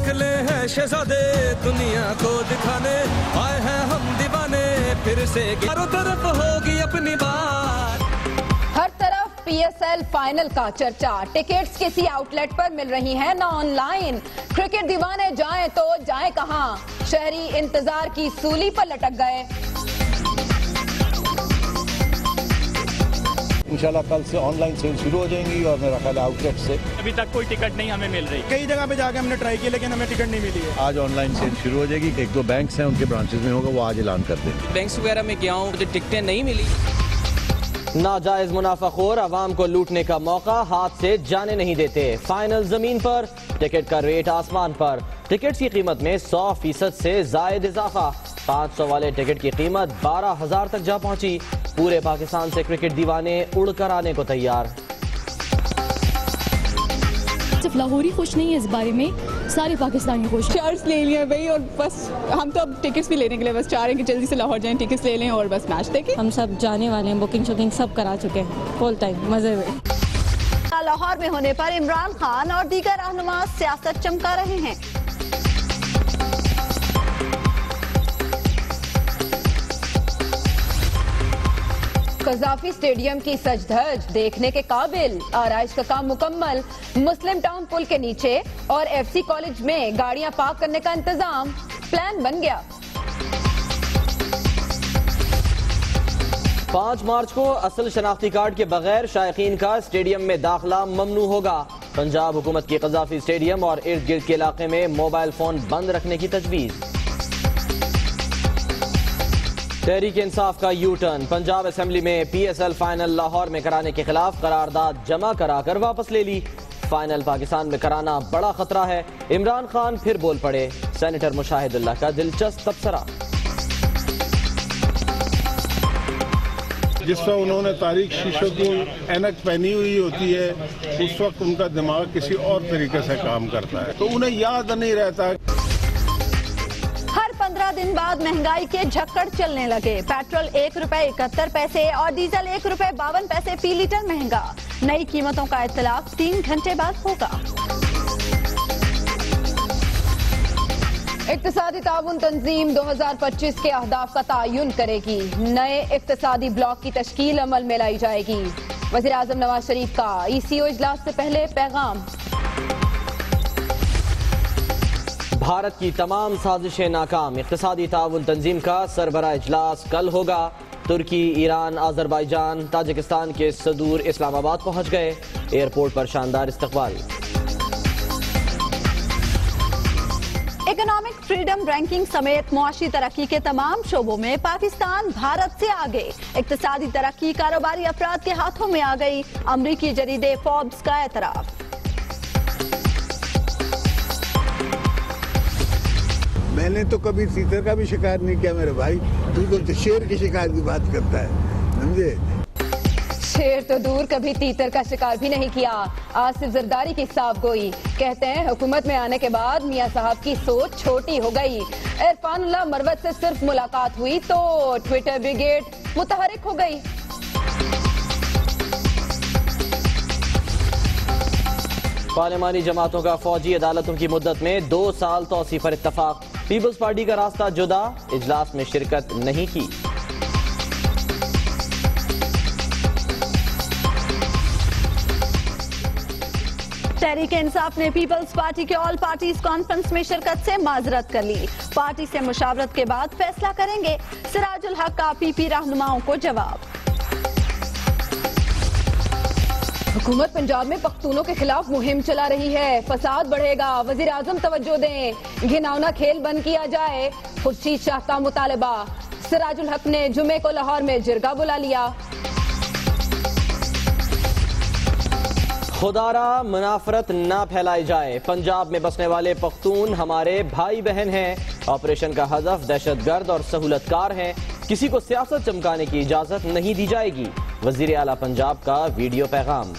निकले हैं शहजादे दुनिया को दिखाने, आए हैं हम दीवाने फिर से चारों तरफ होगी अपनी बात। हर तरफ PSL फाइनल का चर्चा, टिकट्स किसी आउटलेट पर मिल रही हैं ना ऑनलाइन। क्रिकेट दीवाने जाएं तो जाएं कहां, शहरी इंतजार की सूली पर लटक गए। इंशाल्लाह कल से ऑनलाइन सेल शुरू हो जाएंगी और मेरा ख्याल आउटलेट से अभी तक कोई टिकट नहीं हमें मिल रही। कई जगह पे जाके हमने ट्राई किया लेकिन हमें टिकट नहीं मिली है। आज ऑनलाइन सेल शुरू हो जाएगी। एक दो बैंक्स हैं उनके ब्रांचेस में होगा, वो आज ऐलान कर देंगे। बैंक्स वगैरह में गया हूँ, मुझे टिकटें नहीं मिली। नाजायज मुनाफाखोर आवाम को लूटने का मौका हाथ से जाने नहीं देते। फाइनल जमीन पर, टिकट का रेट आसमान पर। टिकट की कीमत में 100% से जायद इजाफा। 500 वाले टिकट की कीमत 12,000 तक जा पहुंची। पूरे पाकिस्तान से क्रिकेट दीवाने उड़कर आने को तैयार। सिर्फ लाहौर ही खुश नहीं है इस बारे में, सारे पाकिस्तानी खुश। चार्ज ले लिया भाई और बस हम तो अब टिकट्स भी लेने के लिए बस चाह रहे हैं कि जल्दी से लाहौर जाएं, टिकट्स ले लें और बस मैच देखें। हम सब जाने वाले हैं, बुकिंग शुकिंग सब करा चुके हैं, फुल टाइम मजे में। लाहौर में होने पर इमरान खान और दीगर रहनुमा सियासत चमका रहे हैं। कज़ाफी स्टेडियम की सज-धज देखने के काबिल, आराइश का काम मुकम्मल। मुस्लिम टाउन पुल के नीचे और FC कॉलेज में गाड़ियां पार्क करने का इंतजाम, प्लान बन गया। 5 मार्च को असल शनाख्ती कार्ड के बगैर शायकीन का स्टेडियम में दाखिला ममनू होगा। पंजाब हुकूमत की कज़ाफी स्टेडियम और इर्द गिर्द के इलाके में मोबाइल फोन बंद रखने की तजवीज़। तहरीक इंसाफ का यू टर्न, पंजाब असेंबली में PSL फाइनल लाहौर में कराने के खिलाफ करारदाद जमा कराकर वापस ले ली। फाइनल पाकिस्तान में कराना बड़ा खतरा है, इमरान खान फिर बोल पड़े। सेनेटर मुशाहिदुल्लाह का दिलचस्प तबसरा। जिस वक्त उन्होंने तारीख शीशों की ऐनक पहनी हुई होती है उस वक्त उनका दिमाग किसी और तरीके से काम करता है, तो उन्हें याद नहीं रहता। 15 दिन बाद महंगाई के झक्कड़ चलने लगे। पेट्रोल ₹1.71 और डीजल ₹1.52 फी लीटर महंगा। नई कीमतों का इत्तलाक 3 घंटे बाद होगा। इक्तिसादी ताउन तंजीम 2025 के अहदाफ का तयन करेगी। नए इक्तिसादी ब्लॉक की तश्कील अमल में लाई जाएगी। वज़ीर आज़म नवाज शरीफ का ECO इजलास से पहले पैगाम। भारत की तमाम साजिशें नाकाम, इक्तिसादी ताउन तंजीम का सरबराह इजलास कल होगा। तुर्की, ईरान, आज़रबाईजान, ताजिकिस्तान के सदूर इस्लामाबाद पहुंच गए। एयरपोर्ट पर शानदार इस्तकबाल। इकोनॉमिक फ्रीडम रैंकिंग समेत मुआशी तरक्की के तमाम शोबों में पाकिस्तान भारत से आगे। इक्तिसादी तरक्की कारोबारी अफराद के हाथों में आ गई। अमरीकी जरीदे फोर्ब्स का एतराफ। मैंने तो कभी तीतर का भी शिकार नहीं किया मेरे भाई, तू तो शेर की शिकार की बात करता है, समझे। शेर तो दूर, कभी तीतर का शिकार भी नहीं किया। आसिफ जरदारी की साफ गोई, कहते हैं हुकूमत में आने के बाद मियां साहब की सोच छोटी हो गई। इरफानुल्लाह मरवत से सिर्फ मुलाकात हुई तो ट्विटर ब्रिगेड मुतहरिक हो गई। पार्लिमानी जमातों का फौजी अदालतों की मुद्दत में 2 साल तौसी पर इत्तफाक। पीपल्स पार्टी का रास्ता जुदा, इजलास में शिरकत नहीं की। तहरीक इंसाफ ने पीपल्स पार्टी के ऑल पार्टीज कॉन्फ्रेंस में शिरकत से माजरत कर ली। पार्टी से मुशावरत के बाद फैसला करेंगे। सिराजुल हक का PP रहनुमाओं को जवाब। हुकूमत पंजाब में पख्तूनों के खिलाफ मुहिम चला रही है। फसाद बढ़ेगा, वजीर आजम तवज्जो दें। घिनौना खेल बंद किया जाए, खुर्शीद शाह का मुतालबा। सिराजुल हक ने जुमे को लाहौर में जिरगा बुला लिया। खुदारा मुनाफरत ना फैलाई जाए, पंजाब में बसने वाले पख्तून हमारे भाई बहन हैं। ऑपरेशन का हदफ दहशतगर्द और सहूलतकार हैं। किसी को सियासत चमकाने की इजाजत नहीं दी जाएगी। वजीर आला पंजाब का वीडियो पैगाम।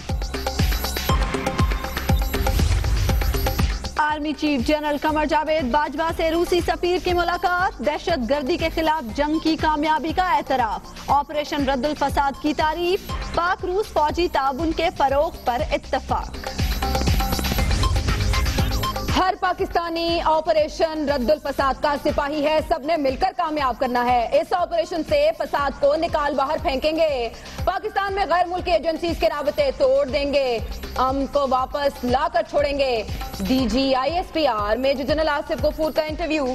Army chief general Qamar Javed Bajwa से रूसी सफीर की मुलाकात। दहशत गर्दी के खिलाफ जंग की कामयाबी का एतराफ। ऑपरेशन रद्दुल फसाद की तारीफ। पाक रूस फौजी ताउन के फरोग पर इत्तफाक। ہر پاکستانی آپریشن ردل فساد کا سپاہی ہے. سب نے مل کر کامیاب کرنا ہے. اس آپریشن سے فساد کو نکال باہر پھینکیں گے. پاکستان میں غیر ملکی ایجنسیز کے رابطے توڑ دیں گے. امن کو واپس لا کر چھوڑیں گے. D G ISPR major general Asif Ghafoor کا انٹرویو.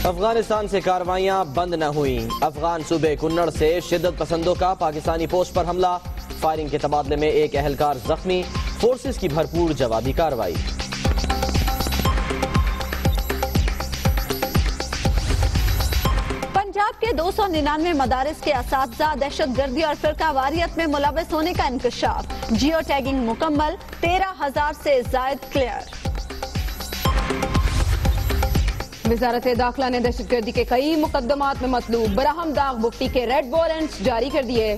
افغانستان سے کاروائیاں بند نہ ہوئیں. افغان صوبے کنڑ سے شدت پسندوں کا پاکستانی پوسٹ پر حملہ. فائرنگ کے تبادلے میں ایک اہلکار زخمی. فورسز کی بھرپور جوابی کارروائی. پنجاب کے 299 مدارس کے اساتذہ دہشت گردی اور فرقہ واریت میں ملوث ہونے کا انکشاف. جیو ٹیگنگ مکمل. 13,000 سے زائد کلیئر. وزارت داخلہ نے دہشت گردی کے کئی مقدمات میں مطلوب براہم داغ بگٹی کے ریڈ وارنٹس جاری کر دیے.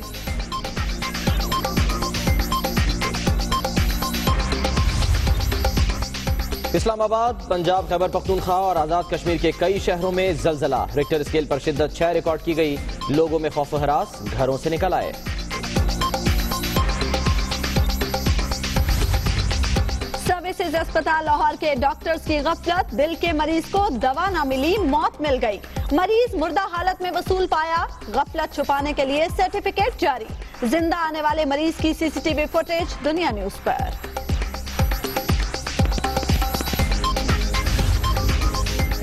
اسلام آباد، پنجاب، خیبر پختونخوا اور آزاد کشمیر کے کئی شہروں میں زلزلہ. ریکٹر اسکیل پر شدت 6 ریکارڈ کی گئی. لوگوں میں خوف و ہراس، گھروں سے نکل آئے. سروسز اسپتال لاہور کے ڈاکٹرز کی غفلت. دل کے مریض کو دوا نہ ملی، موت مل گئی. مریض مردہ حالت میں وصول پایا. غفلت چھپانے کے لیے سرٹیفکیٹ جاری. زندہ آنے والے مریض کی CCTV فوٹیج دنیا نیوز پر.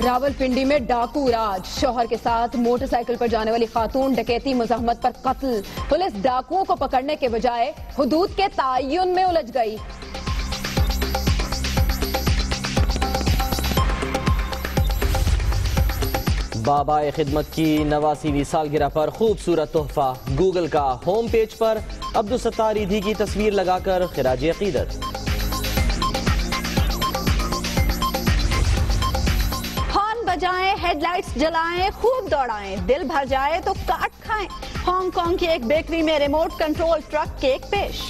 راولپنڈی میں ڈاکو راج. شوہر کے ساتھ موٹر سائیکل پر جانے والی خاتون ڈکیتی مزاحمت پر قتل. پولیس ڈاکوؤں کو پکڑنے کے بجائے حدود کے تعین میں الجھ گئی. بابا خدمت کی 89ویں سالگرہ پر خوبصورت تحفہ. گوگل کا ہوم پیج پر عبدالستار ایدھی کی تصویر لگا کر خراج عقیدت. ہارن بجائیں، ہیڈ لائٹس جلائیں، خوب دوڑائیں. دل بھر جائے تو کاٹ کھائیں. ہانگ کانگ کی ایک بیکری میں ریموٹ کنٹرول ٹرک کیک پیش.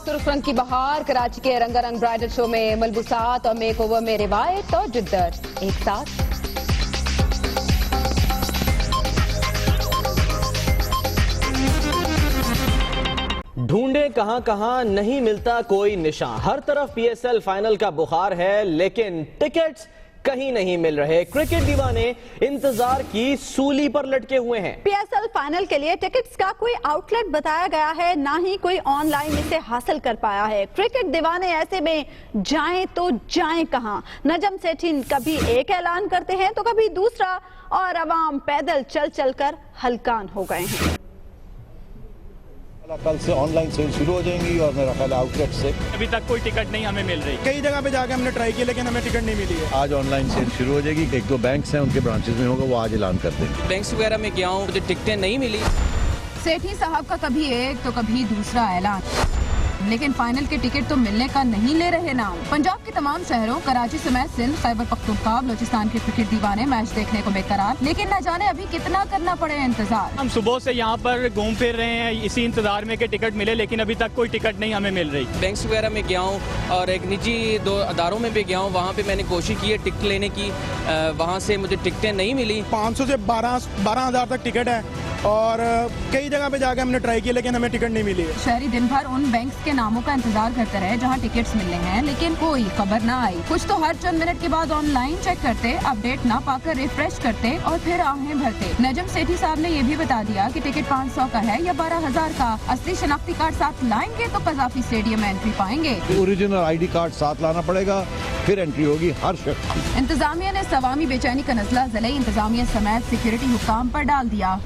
سرخ رنگ کی بہار. کراچی کے رنگا رنگ برائڈل شو میں ملبوسات اور میک اوور میں روایت اور جدت ایک ساتھ. ڈھونڈے کہاں کہاں نہیں ملتا کوئی نشان. ہر طرف PSL فائنل کا بخار ہے لیکن ٹکٹس کہیں نہیں مل رہے. کرکٹ دیوانے انتظار کی سولی پر لٹکے ہوئے ہیں. PSL فائنل کے لیے ٹکٹس کا کوئی آؤٹ لیٹ بتایا گیا ہے، نہ ہی کوئی آن لائن اسے حاصل کر پایا ہے. کرکٹ دیوانے ایسے میں جائیں تو جائیں کہاں. نجم سیٹھی کبھی ایک اعلان کرتے ہیں تو کبھی دوسرا، اور عوام پیدل چل چل کر ہلکان ہو گئے ہیں. کل سے آن لائن سیل شروع ہو جائیں گی اور میرا خیال آؤٹ لیٹ سے ابھی تک کوئی ٹکٹ نہیں ہمیں مل رہی. کئی جگہ پہ جا کے ہم نے ٹرائی کیا لیکن ہمیں ٹکٹ نہیں ملی ہے. آج آن لائن سیل شروع ہو جائے گی. 1-2 بینکس ہیں ان کے برانچز میں ہوگا، وہ آج اعلان کر دیں گے. بینکس وغیرہ میں گیا ہوں، مجھے ٹکٹیں نہیں ملی. سیٹھی صاحب کا کبھی ایک تو کبھی دوسرا اعلان، لیکن فائنل کے ٹکٹ تو ملنے کا نہیں لے رہے نام. پنجاب کے تمام شہروں کراچی سمیت سندھ، خیبر پختونخوا، بلوچستان کے کرکٹ دیوانے میچ دیکھنے کو بے قرار، لیکن نہ جانے ابھی کتنا کرنا پڑے انتظار. ہم صبح سے یہاں پر گھوم پھر رہے ہیں اسی انتظار میں کہ ٹکٹ ملے، لیکن ابھی تک کوئی ٹکٹ نہیں ہمیں مل رہی. بینکس وغیرہ میں گیا ہوں اور ایک نجی 2 اداروں میں بھی گیا ہوں. وہاں پہ میں نے کوشش کی ہے ٹکٹ لینے کی، وہاں سے مجھے ٹکٹیں نہیں ملی. 500 سے 12,000 تک ٹکٹ ہے اور کئی جگہ پہ جا کے ہم نے ٹرائی کیا لیکن ہمیں ٹکٹ نہیں ملی ہے. شہری دن بھر ان بینکس کے ناموں کا انتظار کرتے رہے جہاں ٹکٹس ملنے ہیں، لیکن کوئی خبر نہ آئی. کچھ تو ہر چند منٹ کے بعد آن لائن چیک کرتے، اپڈیٹ نہ پا کر ریفریش کرتے اور پھر آہیں بھرتے. نجم سیٹھی صاحب نے یہ بھی بتا دیا کہ ٹکٹ 500 کا ہے یا 12,000 کا. اصلی شناختی کارڈ ساتھ لائیں گے تو قذافی اسٹیڈیم میں انٹری پائیں گے. اوریجنل ID کارڈ ساتھ لانا پڑے گا، پھر انٹری ہوگی ہر شخص کی. انتظامیہ نے عوامی بے چینی کا نزلہ ضلعی انتظامیہ سمیت سیکیورٹی حکام پر ڈال دیا.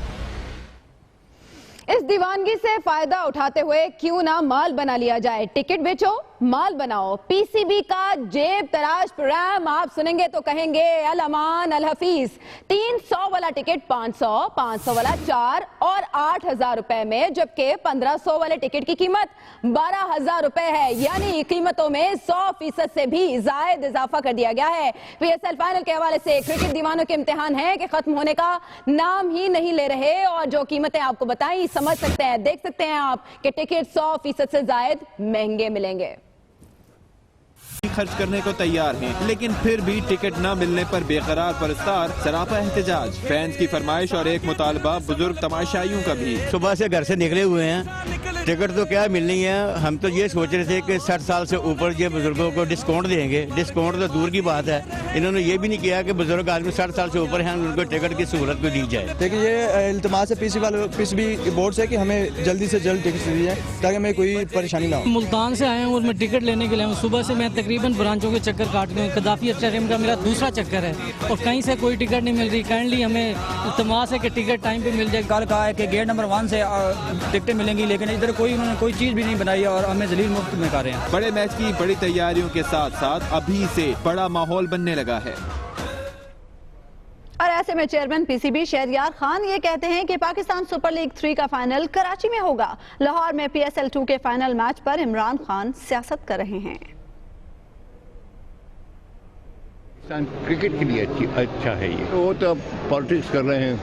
اس دیوانگی سے فائدہ اٹھاتے ہوئے کیوں نہ مال بنا لیا جائے. ٹکٹ بیچو माल बनाओ। पीसीबी का जेब तराश प्रोग्राम आप सुनेंगे तो कहेंगे अल अमान अल हफीज। 300 वाला टिकट 500, 500 वाला 4 और 8,000 रुपए में, जबकि 1500 वाले टिकट की कीमत 12,000 रुपए है। यानी कीमतों में 100% से भी ज्यादा इजाफा कर दिया गया है। पीएसएल फाइनल के हवाले से क्रिकेट दीवानों के इम्तिहान है कि खत्म होने का नाम ही नहीं ले रहे, और जो कीमतें आपको बताई समझ सकते हैं, देख सकते हैं आप कि टिकट 100% से ज्यादा महंगे मिलेंगे। खर्च करने को तैयार हैं, लेकिन फिर भी टिकट न मिलने पर बेकरार परस्तार, सरापा एहतजाज। फैंस की फरमाइश और एक मुतालबा बुजुर्ग तमाशाइयों का भी। सुबह से घर से निकले हुए हैं, टिकट तो क्या मिलनी है। हम तो ये सोच रहे थे कि 60 साल से ऊपर ये बुजुर्गों को डिस्काउंट देंगे। डिस्काउंट तो दूर की बात है, इन्होंने ये भी नहीं किया कि बुजुर्ग आदमी 60 साल से ऊपर हैं उनको टिकट की सहूलत भी दी जाए। देखिए ये इल्तमास है पीसीबी बोर्ड से कि हमें जल्दी से जल्द टिकट दी जाए ताकि हमें कोई परेशानी ना हो। मुल्तान से आए हैं और मैं टिकट लेने के लिए हूँ। सुबह से मैं तकरीबन ब्रांचों के चक्कर काट गए। कदाफी स्टेडियम का मेरा दूसरा चक्कर है और कहीं से कोई टिकट नहीं मिल रही। काइंडली हमें इल्तमास है कि टिकट टाइम पे मिल जाए। कल कहा है कि गेट नंबर 1 से टिकटें मिलेंगी, लेकिन इधर उन्होंने कोई चीज़ भी नहीं बनाई और हमें जलील मुफ्त में कर रहे हैं। बड़े मैच की बड़ी तैयारियों के साथ साथ अभी से बड़ा माहौल बनने लगा है। और ऐसे में चेयरमैन पीसीबी शहरयार खान ये कहते हैं कि पाकिस्तान सुपर लीग 3 का फाइनल कराची में होगा। लाहौर में PSL 2 के फाइनल मैच पर इमरान खान सियासत कर रहे हैं। क्रिकेट के लिए अच्छा है ये। वो तो पॉलिटिक्स कर रहे हैं,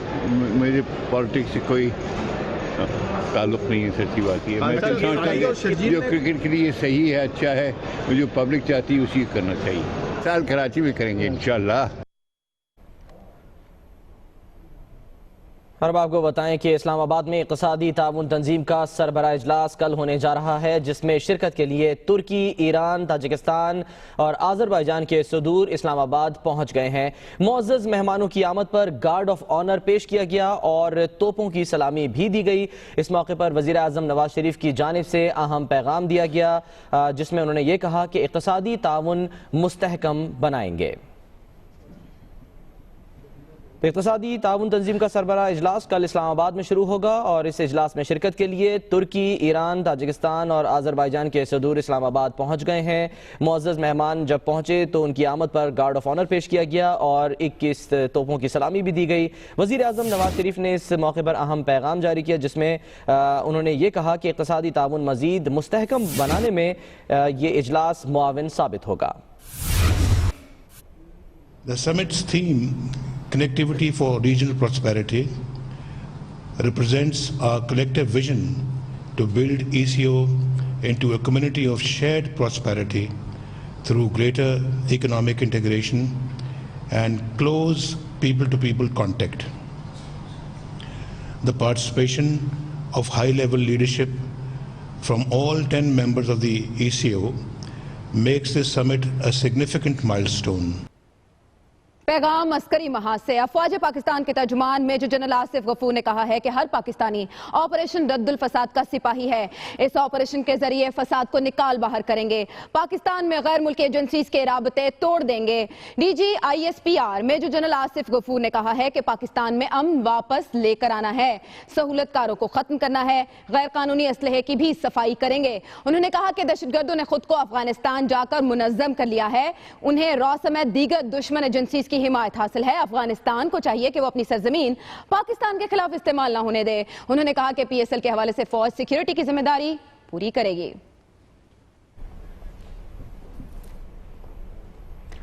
मेरे पॉलिटिक्स से कोई ताल्लुक नहीं है। सच्ची बात है, मैं तो समझता हूं जो क्रिकेट के लिए सही है, अच्छा है, जो पब्लिक चाहती है उसी करना चाहिए। साल कराची में करेंगे इंशाल्लाह। और अब आपको बताएं कि इस्लामाबाद में इक़्तिसादी ताउन तंजीम का सरबराह इजलास कल होने जा रहा है, जिसमें शिरकत के लिए तुर्की, ईरान, ताजिकिस्तान और आज़रबाईजान के सदूर इस्लामाबाद पहुंच गए हैं। मुअज़्ज़ज़ मेहमानों की आमद पर गार्ड ऑफ ऑनर पेश किया गया और तोपों की सलामी भी दी गई। इस मौके पर वज़ीर आज़म नवाज शरीफ की जानिब से अहम पैगाम दिया गया, जिसमें उन्होंने ये कहा कि इक़्तिसादी ताउन मुस्तहकम बनाएंगे। इक़्तिसादी ताउन तंजीम का सरबराह इजलास कल इस्लामाबाद में शुरू होगा और इस इजलास में शिरकत के लिए तुर्की, ईरान, ताजिकिस्तान और आज़रबाईजान के सदूर इस्लामाबाद पहुंच गए हैं। मुअज़्ज़ज़ मेहमान जब पहुंचे तो उनकी आमद पर गार्ड ऑफ ऑनर पेश किया गया और 21 तोपों की सलामी भी दी गई। वज़ीर आज़म नवाज शरीफ ने इस मौके पर अहम पैगाम जारी किया, जिसमें उन्होंने ये कहा कि इक़्तिसादी ताउन मज़ीद मुस्तहकम बनाने में ये इजलास मुआविन साबित होगा। The summit's theme, Connectivity for Regional Prosperity, represents our collective vision to build ECO into a community of shared prosperity through greater economic integration and close people-to-people contact. The participation of high-level leadership from all 10 members of the ECO makes this summit a significant milestone. पैगाम अस्करी महाज से। अफवाज पाकिस्तान के तर्जुमान major general Asif Ghafoor ने कहा है कि हर Pakistani operation Raddul फसाद का सिपाही है। इस ऑपरेशन के जरिए फसाद को निकाल बाहर करेंगे। पाकिस्तान में गैर मुल्की एजेंसीज के राबते तोड़ देंगे। DG ISPR major general Asif Ghafoor ने कहा है कि पाकिस्तान में अमन वापस लेकर आना है, सहूलतकारों को खत्म करना है, गैर कानूनी असलहे की भी सफाई करेंगे। उन्होंने कहा कि दहशतगर्दों ने खुद को अफगानिस्तान जाकर मुनज़्ज़म कर लिया है, उन्हें रॉ समेत दीगर दुश्मन एजेंसीज की हिमायत हासिल है। अफगानिस्तान को चाहिए कि वो अपनी सरजमीन पाकिस्तान के खिलाफ इस्तेमाल ना होने दे। उन्होंने कहा कि PSL के हवाले से फौज सिक्योरिटी की जिम्मेदारी पूरी करेगी।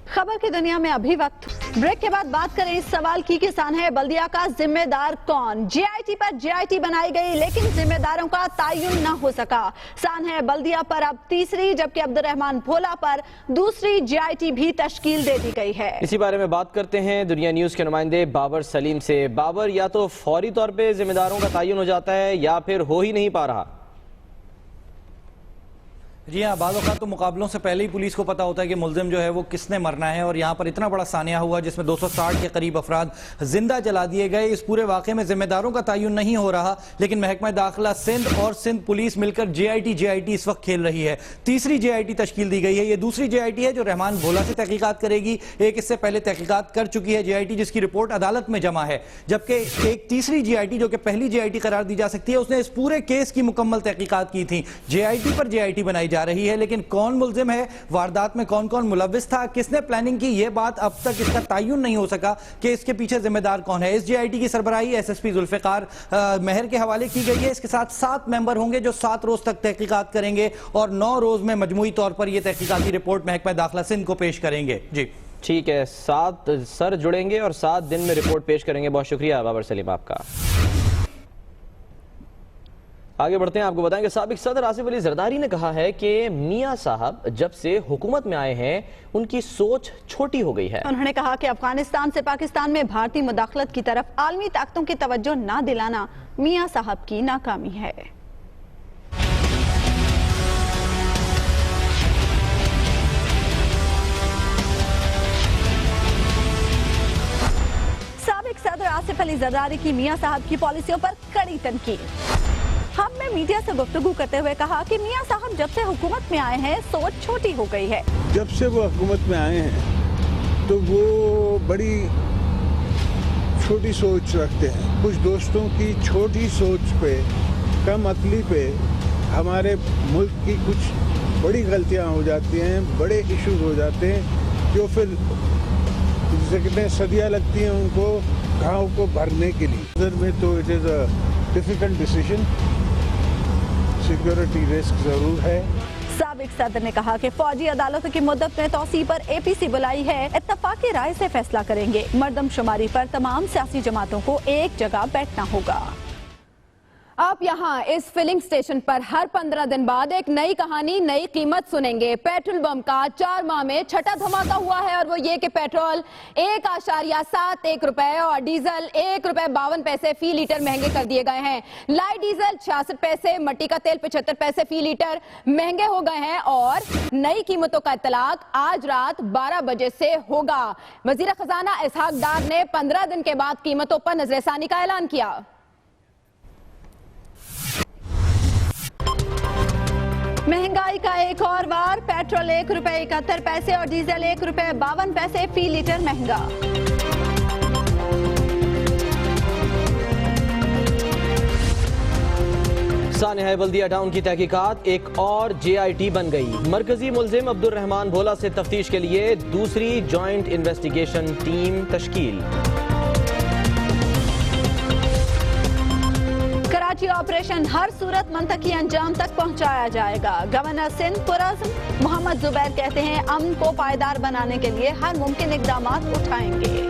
खबर की दुनिया में अभी वक्त ब्रेक के बाद बात करें इस सवाल की कि सानहे बल्दिया का जिम्मेदार कौन। JIT पर JIT बनाई गई लेकिन जिम्मेदारों का तायुन न हो सका। सानहे बल्दिया पर अब तीसरी जबकि अब्दुर्रहमान भोला पर दूसरी JIT भी तश्कील दे दी गई है। इसी बारे में बात करते हैं दुनिया न्यूज के नुमाइंदे बाबर सलीम से। बाबर, या तो फौरी तौर पे जिम्मेदारों का तायुन हो जाता है या फिर हो ही नहीं पा रहा। जी हाँ, बाज़ औक़ात तो मुकाबलों से पहले ही पुलिस को पता होता है कि मुल्ज़िम जो है वो किसने मरना है, और यहाँ पर इतना बड़ा सानिया हुआ जिसमें 260 के करीब अफराद जिंदा जला दिए गए। इस पूरे वाक़े में जिम्मेदारों का तायुन नहीं हो रहा, लेकिन महकमा दाखिला सिंध और सिंध पुलिस मिलकर JIT इस वक्त खेल रही है। तीसरी JIT तश्कील दी गई है। ये दूसरी JIT है जो रहमान भोला से तहकीकात करेगी। एक इससे पहले तहकीकात कर चुकी है JIT जिसकी रिपोर्ट अदालत में जमा है, जबकि एक तीसरी JIT जो कि पहली JIT करार दी जा सकती है, उसने इस पूरे केस की मुकम्मल तहकीकात की थी। JIT पर JIT बनाई جا رہی ہے، لیکن کون ملزم ہے، واردات میں کون کون ملوث تھا، کس نے پلاننگ کی، یہ بات اب تک اس کا تعین نہیں ہو سکا کہ اس کے پیچھے ذمہ دار کون ہے۔ ایس جی آئی ٹی کی سربراہی ایس ایس پی ذوالفقار مہر کے حوالے کی گئی ہے۔ اس کے ساتھ 7 ممبر ہوں گے جو 7 روز تک تحقیقات کریں گے اور 9 روز میں مجموعی طور پر یہ تحقیقاتی رپورٹ محکمہ داخلہ سندھ کو پیش کریں گے۔ جی ٹھیک ہے، 7 سر جڑیں گے اور 7 دن میں رپورٹ پیش کریں گے۔ بہت شکریہ بابر سلیم آپ کا۔ آگے بڑھتے ہیں، آپ کو بتائیں کہ سابق صدر آصف علی زرداری نے کہا ہے کہ میاں صاحب جب سے حکومت میں آئے ہیں ان کی سوچ چھوٹی ہو گئی ہے۔ انہوں نے کہا کہ افغانستان سے پاکستان میں بھارتی مداخلت کی طرف عالمی طاقتوں کی توجہ نہ دلانا میاں صاحب کی ناکامی ہے۔ سابق صدر آصف علی زرداری کی میاں صاحب کی پالیسیوں پر کڑی تنقید۔ ہم نے میڈیا سے گفتگو کرتے ہوئے کہا کہ میاں صاحب جب سے حکومت میں آئے ہیں سوچ چھوٹی ہو گئی ہے۔ جب سے وہ حکومت میں آئے ہیں تو وہ بڑی چھوٹی سوچ رکھتے ہیں۔ کچھ دوستوں کی چھوٹی سوچ پہ، کم عقلی پہ ہمارے ملک کی کچھ بڑی غلطیاں ہو جاتی ہیں، بڑے ایشوز ہو جاتے ہیں جو پھر جسے کہتے ہیں صدیاں لگتی ہیں ان کو گھاؤں کو بھرنے کے لیے۔ نظر میں تو it is a difficult decision, security risk ضرور ہے۔ سابق صدر نے کہا کہ فوجی عدالتوں کی مدت میں توسیع پر اے پی سی بلائی ہے، اتفاقی رائے سے فیصلہ کریں گے۔ مردم شماری پر تمام سیاسی جماعتوں کو ایک جگہ بیٹھنا ہوگا۔ آپ یہاں اس فلنگ سٹیشن پر ہر 15 دن بعد ایک نئی کہانی، نئی قیمت سنیں گے۔ پیٹرول بم کا 4 ماہ میں چھٹا دھماکہ ہوا ہے اور وہ یہ کہ پیٹرول 1.71 روپے اور ڈیزل 1 روپے 52 پیسے فی لیٹر مہنگے کر دیے گئے ہیں۔ لائٹ ڈیزل 66 پیسے، مٹی کا تیل 75 پیسے فی لیٹر مہنگے ہو گئے ہیں اور نئی قیمتوں کا اطلاق آج رات 12 بجے سے ہوگا۔ وزیر خزانہ اسحاق ڈار نے 15 دن کے بعد قیمتوں پر نظر ثانی کا اعلان کیا۔ مہنگائی کا ایک اور وار، پیٹرول 1 روپے 71 پیسے اور ڈیزل 1 روپے 52 پیسے فی لیٹر مہنگا۔ سانحہ بلدیہ ٹاؤن کی تحقیقات ایک اور جے آئی ٹی بن گئی۔ مرکزی ملزم عبد الرحمان بھولا سے تفتیش کے لیے دوسری جوائنٹ انویسٹیگیشن ٹیم تشکیل۔ کراچی آپریشن ہر صورت منطقی انجام تک پہنچایا جائے گا۔ گورنر سندھ پرعزم محمد زبیر کہتے ہیں امن کو پائیدار بنانے کے لیے ہر ممکن اقدامات اٹھائیں گے۔